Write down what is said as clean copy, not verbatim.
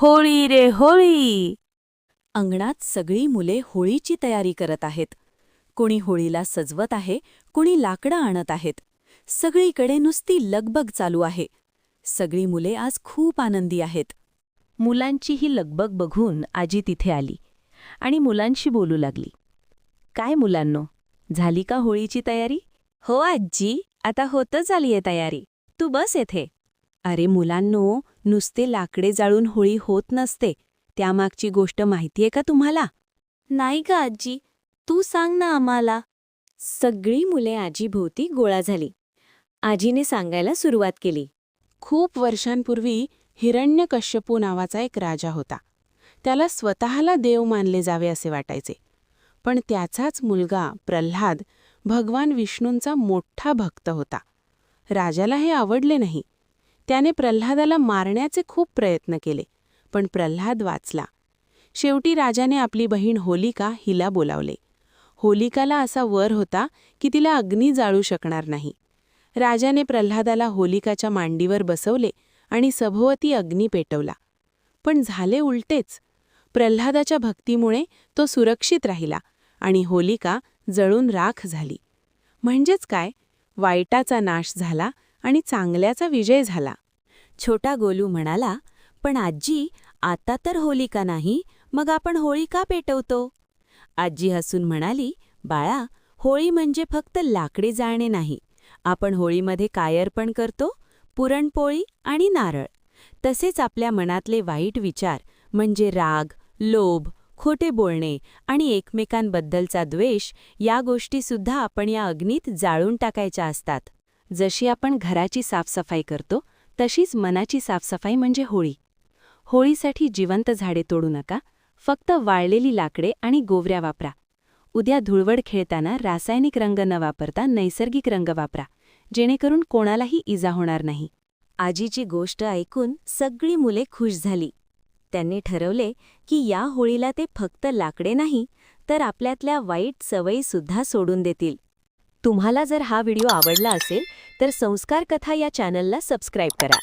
होळी रे होळी. अंगणात सगळी मुले होळीची तयारी करत आहेत. कोणी होळीला सजवत आहे, कोणी लाकडं आणत आहेत. सगळीकडे नुसती लगबग चालू आहे. सगळी मुले आज खूप आनंदी आहेत. मुलांची ही लगबग बघून आजी तिथे आली आणि मुलांशी बोलू लागली. काय मुलांनो, झाली का होळीची तयारी? हो आजी, आता होतच आलीये तयारी. तू बस येथे. अरे मुलांनो, नुसते लाकडे जाळून होळी होत नसते. त्यामागची गोष्ट माहितीये का तुम्हाला? नाही का आजी, तू सांग ना आम्हाला. सगळी मुले आजीभोवती गोळा झाली. आजीने सांगायला सुरुवात केली. खूप वर्षांपूर्वी हिरण्यकश्यपू नावाचा एक राजा होता. त्याला स्वतःला देव मानले जावे असे वाटायचे. पण त्याचाच मुलगा प्रल्हाद भगवान विष्णूंचा मोठा भक्त होता. राजाला हे आवडले नाही. त्याने प्रल्हादाला मारण्याचे खूप प्रयत्न केले, पण प्रल्हाद वाचला. शेवटी राजाने आपली बहीण होलिका हिला बोलावले. होलिकाला असा वर होता की तिला अग्नी जाळू शकणार नाही. राजाने प्रल्हादाला होलिकाच्या मांडीवर बसवले आणि सभोवती अग्नी पेटवला. पण झाले उलटेच. प्रल्हादाच्या भक्तीमुळे तो सुरक्षित राहिला आणि होलिका जळून राख झाली. म्हणजेच काय, वाईटाचा नाश झाला आणि चांगल्याचा विजय झाला. छोटा गोलू म्हणाला, पण आजी, आता तर होलिका नाही, मग आपण होळी का पेटवतो? आजी हसून म्हणाली, बाळा, होळी म्हणजे फक्त लाकडे जाळणे नाही. आपण होळीमध्ये कायरपण करतो, पुरणपोळी आणि नारळ. तसेच आपल्या मनातले वाईट विचार म्हणजे राग, लोभ, खोटे बोलणे आणि एकमेकांबद्दलचा द्वेष, या गोष्टीसुद्धा आपण या अग्नीत जाळून टाकायच्या असतात. जशी आपण घराची साफसफाई करतो, तशीच मनाची साफसफाई म्हणजे होळी. होळीसाठी जिवंत झाडे तोडू नका, फक्त वाळलेली लाकडे आणि गोवऱ्या वापरा. उद्या धुळवड खेळताना रासायनिक रंग न वापरता नैसर्गिक रंग वापरा, जेणेकरून कोणालाही इजा होणार नाही. आजीची गोष्ट ऐकून सगळी मुले खुश झाली. त्यांनी ठरवले की या होळीला ते फक्त लाकडे नाही, तर आपल्यातल्या वाईट सवयीसुद्धा सोडून देतील. तुम्हाला जर हा व्हिडिओ आवडला असेल तर संस्कार कथा या चॅनलला सबस्क्राईब करा.